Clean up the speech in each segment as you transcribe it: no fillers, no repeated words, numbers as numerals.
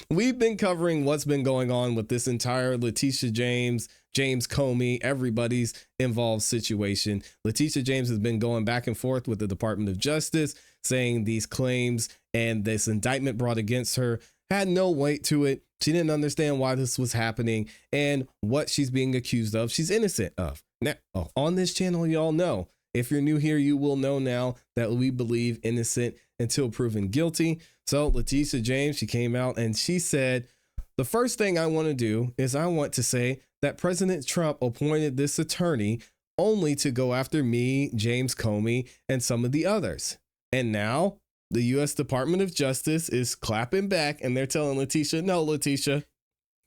we've been covering what's been going on with this entire Letitia James Comey, everybody's involved situation. Letitia James has been going back and forth with the Department of Justice, saying these claims and this indictment brought against her had no weight to it. She didn't understand why this was happening and what she's being accused of. She's innocent of. Now, on this channel, y'all know, if you're new here, you will know now that we believe innocent until proven guilty. So Letitia James, she came out and she said, the first thing I want to do is I want to say that President Trump appointed this attorney only to go after me, James Comey, and some of the others. And now the U.S. Department of Justice is clapping back and they're telling Letitia, no, Letitia,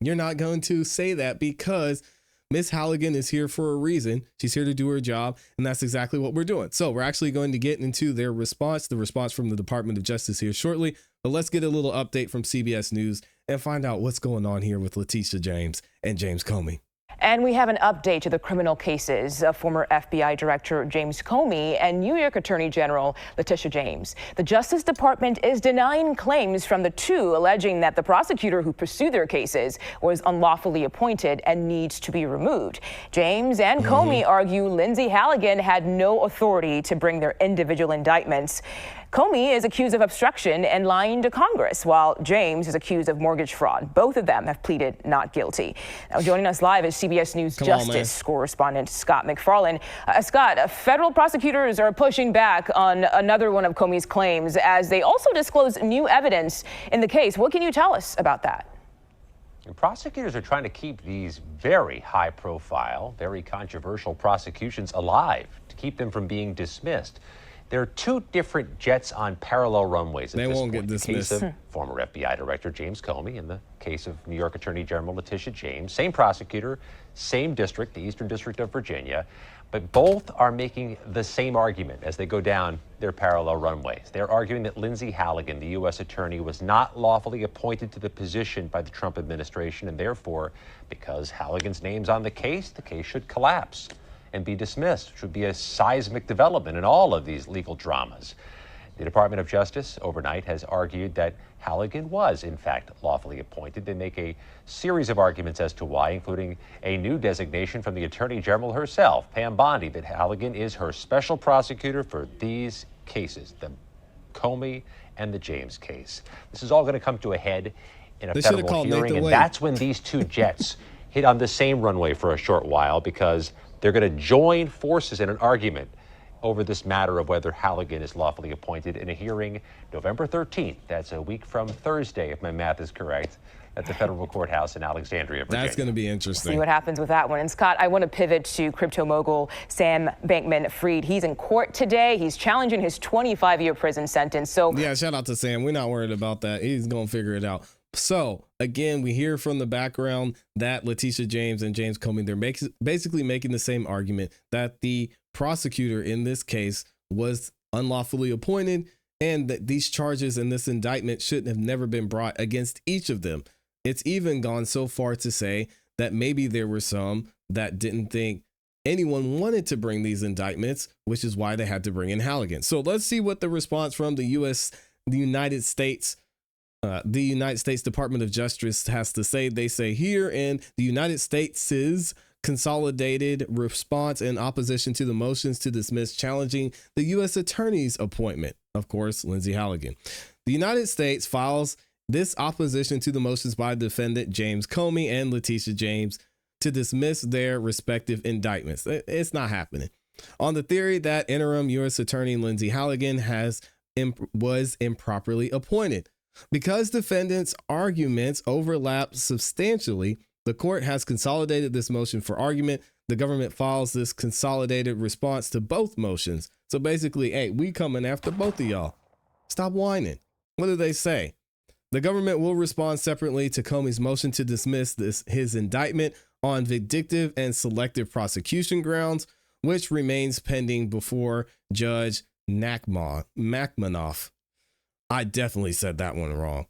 you're not going to say that because Miss Halligan is here for a reason. She's here to do her job. And that's exactly what we're doing. So we're actually going to get into their response, the response from the Department of Justice here shortly. But let's get a little update from CBS News and find out what's going on here with Letitia James and James Comey. And we have an update to the criminal cases of former FBI Director James Comey and New York Attorney General Letitia James. The Justice Department is denying claims from the two, alleging that the prosecutor who pursued their cases was unlawfully appointed and needs to be removed. James and Comey argue Lindsay Halligan had no authority to bring their individual indictments. Comey is accused of obstruction and lying to Congress, while James is accused of mortgage fraud. Both of them have pleaded not guilty. Now, joining us live is CBS News Justice correspondent Scott McFarlane. Scott, federal prosecutors are pushing back on another one of Comey's claims as they also disclose new evidence in the case. What can you tell us about that? And prosecutors are trying to keep these very high-profile, very controversial prosecutions alive, to keep them from being dismissed. There are two different jets on parallel runways at they this won't point. Get dismissed. The case of former FBI Director James Comey and the case of New York Attorney General Letitia James. Same prosecutor, same district, the Eastern District of Virginia, but both are making the same argument as they go down their parallel runways. They're arguing that Lindsay Halligan, the U.S. attorney, was not lawfully appointed to the position by the Trump administration, and therefore, because Halligan's name's on the case should collapse and be dismissed. It should be a seismic development in all of these legal dramas. The Department of Justice overnight has argued that Halligan was, in fact, lawfully appointed. They make a series of arguments as to why, including a new designation from the Attorney General herself, Pam Bondi, that Halligan is her special prosecutor for these cases, the Comey and the James case. This is all going to come to a head in a federal hearing, and that's when these two jets hit on the same runway for a short while, because they're going to join forces in an argument over this matter of whether Halligan is lawfully appointed in a hearing November 13th. That's a week from Thursday, if my math is correct, at the federal courthouse in Alexandria, Virginia. That's going to be interesting. See what happens with that one. And Scott, I want to pivot to crypto mogul Sam Bankman-Fried. He's in court today. He's challenging his 25-year prison sentence. So yeah, shout out to Sam. We're not worried about that. He's going to figure it out. So again, we hear from the background that Letitia James and James Comey, they're basically making the same argument that the prosecutor in this case was unlawfully appointed and that these charges and this indictment shouldn't have never been brought against each of them. It's even gone so far to say that maybe there were some that didn't think anyone wanted to bring these indictments, which is why they had to bring in Halligan. So let's see what the response from the United States Department of Justice has to say. They say here in the United States' consolidated response in opposition to the motions to dismiss challenging the U.S. attorney's appointment, of course, Lindsay Halligan. The United States files this opposition to the motions by defendant James Comey and Letitia James to dismiss their respective indictments. It's not happening. On the theory that interim U.S. attorney Lindsay Halligan was improperly appointed. Because defendants' arguments overlap substantially, the court has consolidated this motion for argument. The government files this consolidated response to both motions. So basically, hey, we coming after both of y'all. Stop whining. What do they say? The government will respond separately to Comey's motion to dismiss his indictment on vindictive and selective prosecution grounds, which remains pending before Judge Nachmanoff. I definitely said that one wrong.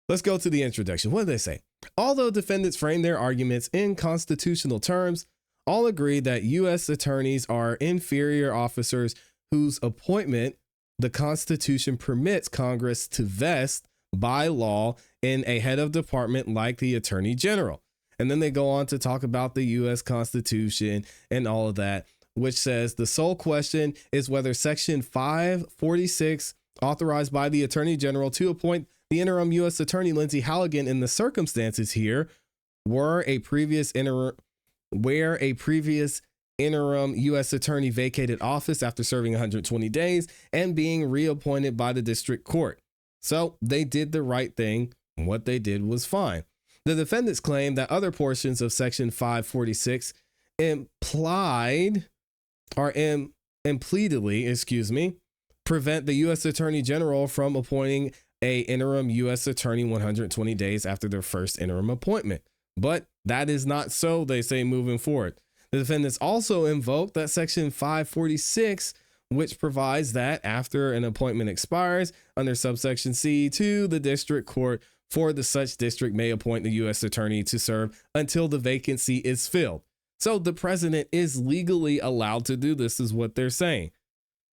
Let's go to the introduction. What do they say? Although defendants frame their arguments in constitutional terms, all agree that U.S. attorneys are inferior officers whose appointment the Constitution permits Congress to vest by law in a head of department like the Attorney General. And then they go on to talk about the U.S. Constitution and all of that, which says the sole question is whether Section 546, authorized by the Attorney General to appoint the interim U.S. Attorney Lindsay Halligan in the circumstances here, where a previous interim U.S. Attorney vacated office after serving 120 days and being reappointed by the district court. So they did the right thing. What they did was fine. The defendants claim that other portions of Section 546 impleedly, prevent the U.S. Attorney General from appointing a interim U.S. Attorney 120 days after their first interim appointment. But that is not so, they say, moving forward. The defendants also invoke that Section 546, which provides that after an appointment expires under subsection C2, the district court for the such district may appoint the U.S. Attorney to serve until the vacancy is filled. So the president is legally allowed to do this, is what they're saying.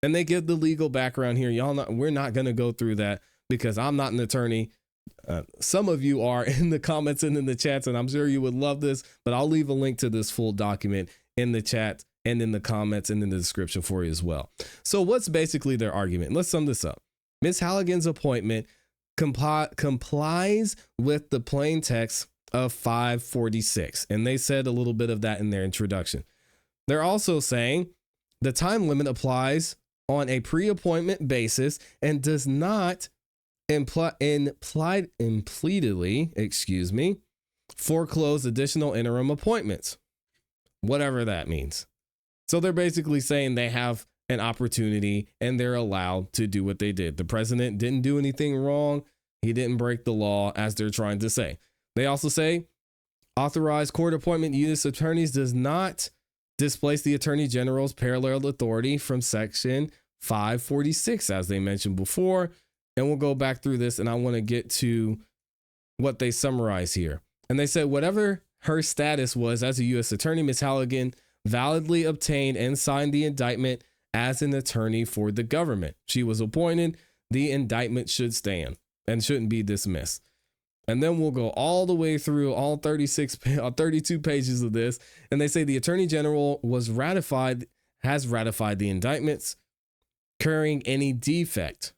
And they give the legal background here. We're not going to go through that because I'm not an attorney. Some of you are in the comments and in the chats, and I'm sure you would love this, but I'll leave a link to this full document in the chat and in the comments and in the description for you as well. So what's basically their argument? Let's sum this up. Ms. Halligan's appointment complies with the plain text of 546. And they said a little bit of that in their introduction. They're also saying the time limit applies on a pre-appointment basis and does not impleedly, foreclose additional interim appointments, whatever that means. So they're basically saying they have an opportunity and they're allowed to do what they did. The president didn't do anything wrong. He didn't break the law, as they're trying to say. They also say authorized court appointment U.S. attorneys does not displace the Attorney General's parallel authority from Section 546, as they mentioned before. And we'll go back through this, and I want to get to what they summarize here. And they said whatever her status was as a U.S. attorney, Ms. Halligan validly obtained and signed the indictment as an attorney for the government. She was appointed. The indictment should stand and shouldn't be dismissed. And then we'll go all the way through all 32 pages of this. And they say the Attorney General has ratified the indictments, curing any defect.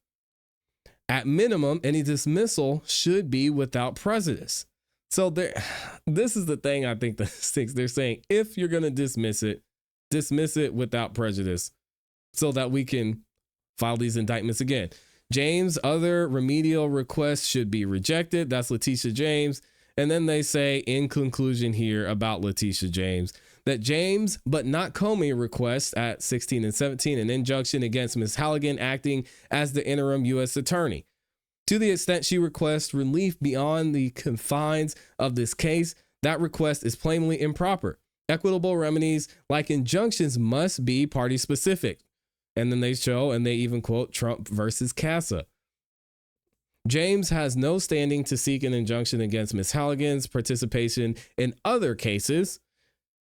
At minimum, any dismissal should be without prejudice. So this is the thing I think that sticks. They're saying if you're going to dismiss it without prejudice so that we can file these indictments again. James' other remedial requests should be rejected. That's Letitia James. And then they say in conclusion here about Letitia James that James, but not Comey, requests at 16 and 17 an injunction against Ms. Halligan acting as the interim U.S. attorney. To the extent she requests relief beyond the confines of this case, that request is plainly improper. Equitable remedies like injunctions must be party specific. And then they show, and they even quote Trump versus CASA. James has no standing to seek an injunction against Ms. Halligan's participation in other cases.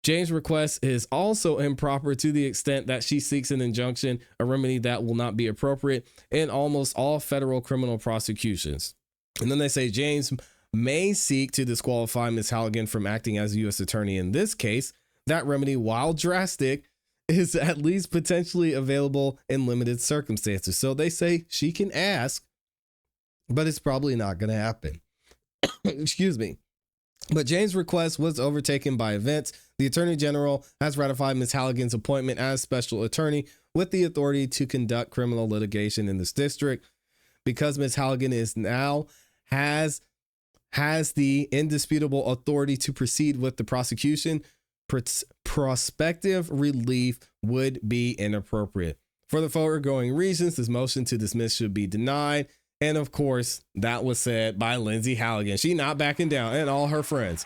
James' request is also improper to the extent that she seeks an injunction, a remedy that will not be appropriate in almost all federal criminal prosecutions. And then they say James may seek to disqualify Ms. Halligan from acting as a U.S. attorney in this case. That remedy, while drastic, is at least potentially available in limited circumstances. So they say she can ask, but it's probably not going to happen. Excuse me. But James' request was overtaken by events. The Attorney General has ratified Ms. Halligan's appointment as special attorney with the authority to conduct criminal litigation in this district. Because Ms. Halligan has the indisputable authority to proceed with the prosecution, prospective relief would be inappropriate. For the foregoing reasons, this motion to dismiss should be denied. And of course, that was said by Lindsay Halligan. She not backing down, and all her friends.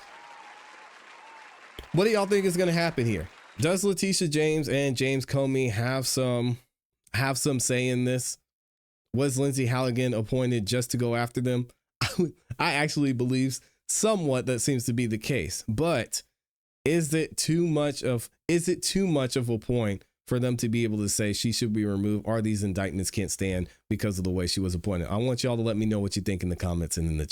What do y'all think is going to happen here? Does Letitia James and James Comey have some say in this? Was Lindsay Halligan appointed just to go after them? I actually believe somewhat that seems to be the case, but is it too much of a point for them to be able to say she should be removed or these indictments can't stand because of the way she was appointed. I want y'all to let me know what you think in the comments and in the chat.